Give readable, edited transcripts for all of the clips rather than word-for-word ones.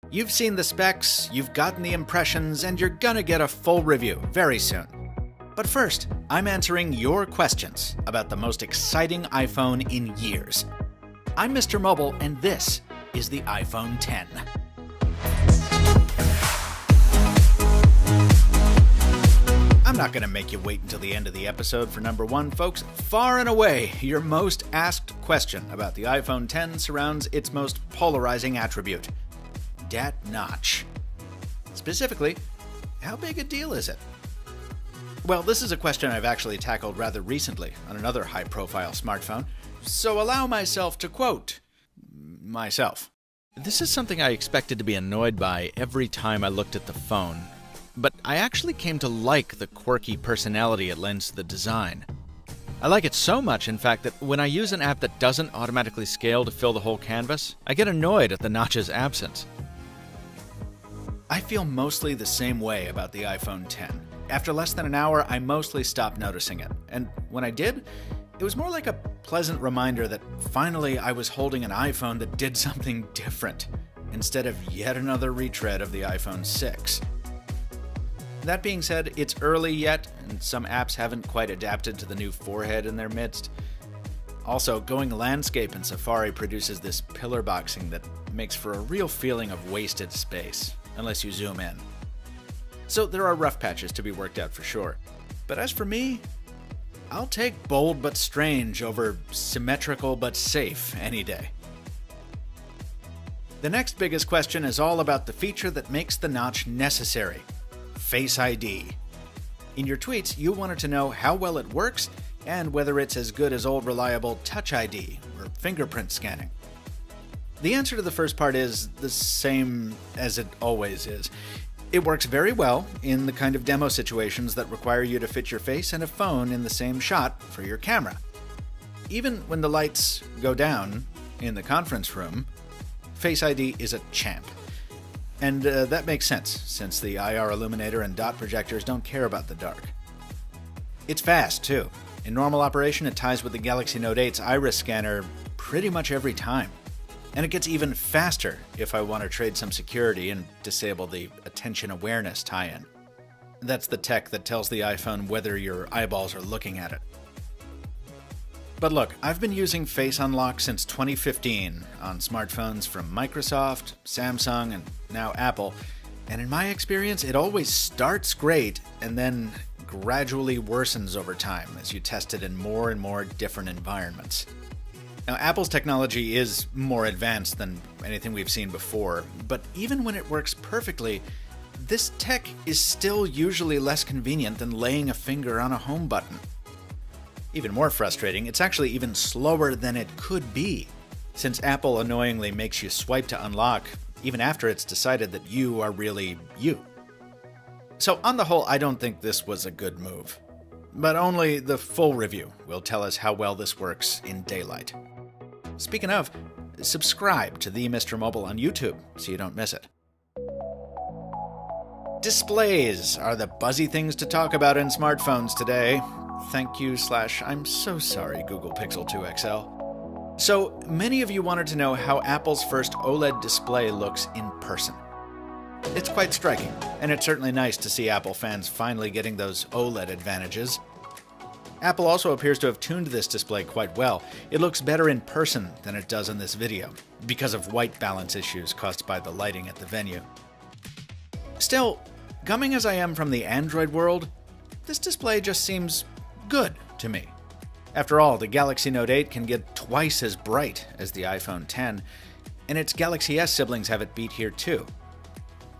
You've seen the specs, you've gotten the impressions, and you're gonna get a full review very soon. But first, I'm answering your questions about the most exciting iPhone in years. I'm MrMobile, and this is the iPhone X. I'm not gonna make you wait until the end of the episode for number one, folks. Far and away, your most asked question about the iPhone X surrounds its most polarizing attribute: that notch. Specifically, how big a deal is it? Well, this is a question I've actually tackled rather recently on another high-profile smartphone, so allow myself to quote myself. This is something I expected to be annoyed by every time I looked at the phone, but I actually came to like the quirky personality it lends to the design. I like it so much, in fact, that when I use an app that doesn't automatically scale to fill the whole canvas, I get annoyed at the notch's absence. I feel mostly the same way about the iPhone X. After less than an hour, I mostly stopped noticing it, and when I did, it was more like a pleasant reminder that finally I was holding an iPhone that did something different, instead of yet another retread of the iPhone 6. That being said, it's early yet, and some apps haven't quite adapted to the new forehead in their midst. Also, going landscape in Safari produces this pillar boxing that makes for a real feeling of wasted space, unless you zoom in. So there are rough patches to be worked out for sure. But as for me, I'll take bold but strange over symmetrical but safe any day. The next biggest question is all about the feature that makes the notch necessary: Face ID. In your tweets, you wanted to know how well it works and whether it's as good as old reliable Touch ID or fingerprint scanning. The answer to the first part is the same as it always is. It works very well in the kind of demo situations that require you to fit your face and a phone in the same shot for your camera. Even when the lights go down in the conference room, Face ID is a champ. And that makes sense, since the IR illuminator and dot projectors don't care about the dark. It's fast, too. In normal operation, it ties with the Galaxy Note 8's iris scanner pretty much every time. And it gets even faster if I want to trade some security and disable the attention awareness tie-in. That's the tech that tells the iPhone whether your eyeballs are looking at it. But look, I've been using Face Unlock since 2015 on smartphones from Microsoft, Samsung, and now Apple, and in my experience, it always starts great and then gradually worsens over time as you test it in more and more different environments. Now, Apple's technology is more advanced than anything we've seen before, but even when it works perfectly, this tech is still usually less convenient than laying a finger on a home button. Even more frustrating, it's actually even slower than it could be, since Apple annoyingly makes you swipe to unlock even after it's decided that you are really you. So on the whole, I don't think this was a good move. But only the full review will tell us how well this works in daylight. Speaking of, subscribe to the MrMobile on YouTube so you don't miss it. Displays are the buzzy things to talk about in smartphones today. Thank you / I'm so sorry, Google Pixel 2 XL. So many of you wanted to know how Apple's first OLED display looks in person. It's quite striking, and it's certainly nice to see Apple fans finally getting those OLED advantages. Apple also appears to have tuned this display quite well. It looks better in person than it does in this video, because of white balance issues caused by the lighting at the venue. Still, coming as I am from the Android world, this display just seems good to me. After all, the Galaxy Note 8 can get twice as bright as the iPhone X, and its Galaxy S siblings have it beat here too.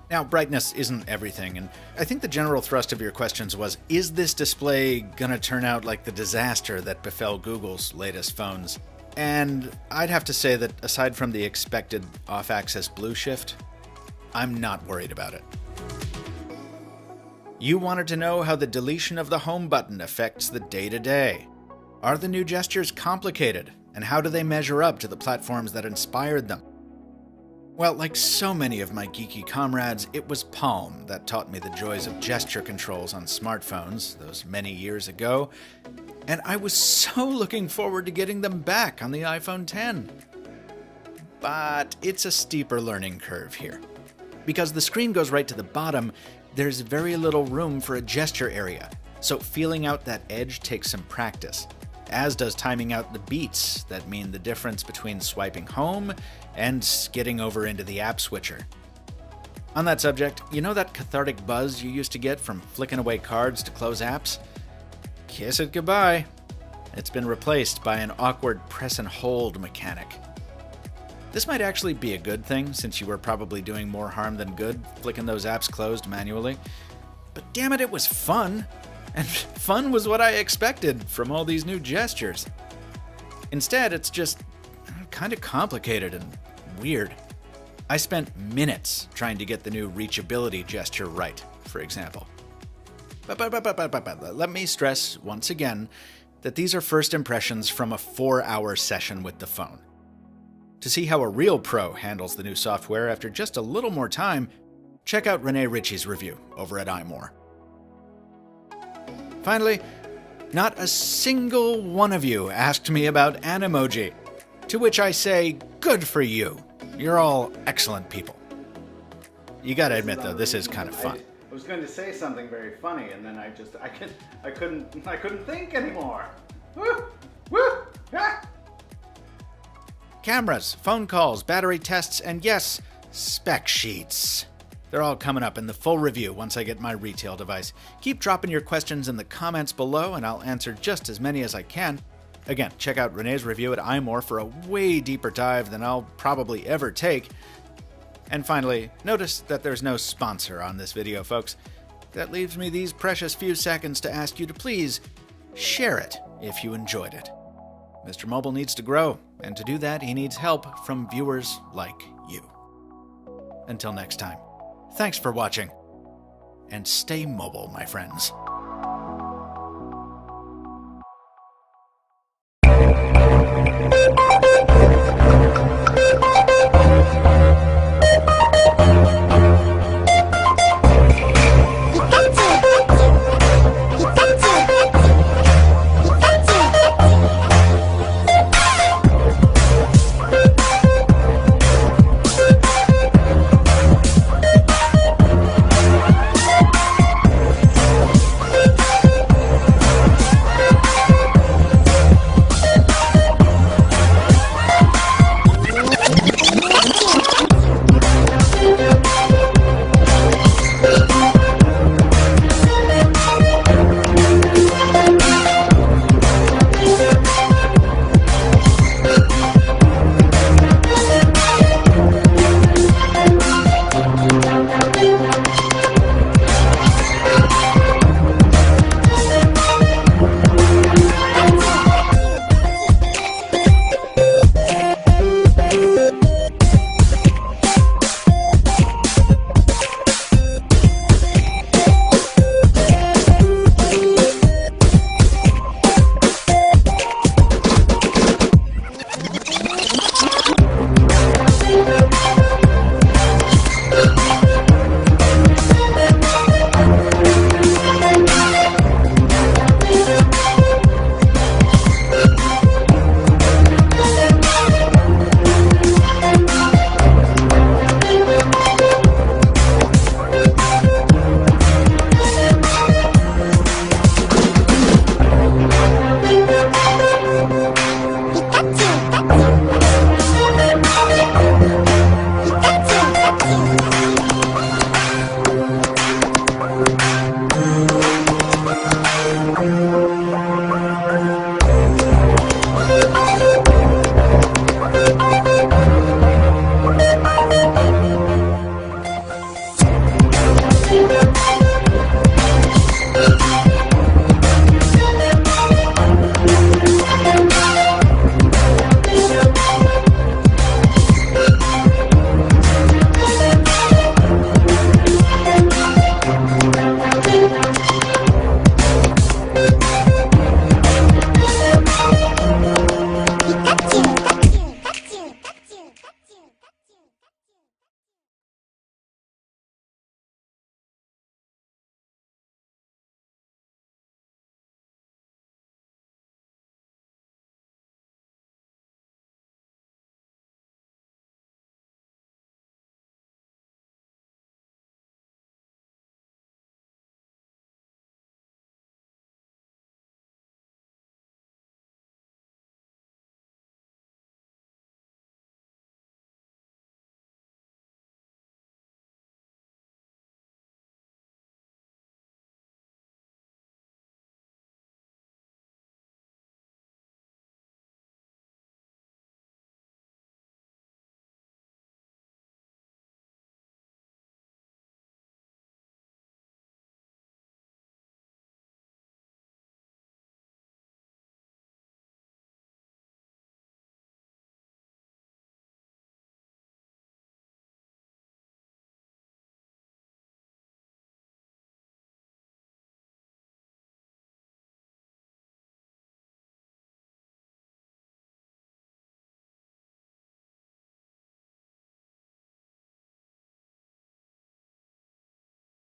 Now, brightness isn't everything, and I think the general thrust of your questions was, is this display gonna turn out like the disaster that befell Google's latest phones? And I'd have to say that aside from the expected off-axis blue shift, I'm not worried about it. You wanted to know how the deletion of the home button affects the day-to-day. Are the new gestures complicated, and how do they measure up to the platforms that inspired them? Well, like so many of my geeky comrades, it was Palm that taught me the joys of gesture controls on smartphones those many years ago, and I was so looking forward to getting them back on the iPhone X. But it's a steeper learning curve here. Because the screen goes right to the bottom, there's very little room for a gesture area, so feeling out that edge takes some practice, as does timing out the beats that mean the difference between swiping home and skidding over into the app switcher. On that subject, you know that cathartic buzz you used to get from flicking away cards to close apps? Kiss it goodbye. It's been replaced by an awkward press and hold mechanic. This might actually be a good thing, since you were probably doing more harm than good flicking those apps closed manually. But damn it was fun! And fun was what I expected from all these new gestures. Instead, it's just kind of complicated and weird. I spent minutes trying to get the new reachability gesture right, for example. But let me stress once again that these are first impressions from a 4-hour session with the phone. To see how a real pro handles the new software after just a little more time, check out Rene Ritchie's review over at iMore. Finally, not a single one of you asked me about Animoji, to which I say, good for you. You're all excellent people. You gotta admit though, this is kind of fun. I was going to say something very funny, and then I couldn't think anymore. Woo! Woo! Ah! Cameras, phone calls, battery tests, and yes, spec sheets. They're all coming up in the full review once I get my retail device. Keep dropping your questions in the comments below, and I'll answer just as many as I can. Again, check out Renee's review at iMore for a way deeper dive than I'll probably ever take. And finally, notice that there's no sponsor on this video, folks. That leaves me these precious few seconds to ask you to please share it if you enjoyed it. MrMobile needs to grow, and to do that, he needs help from viewers like you. Until next time, thanks for watching, and stay mobile, my friends.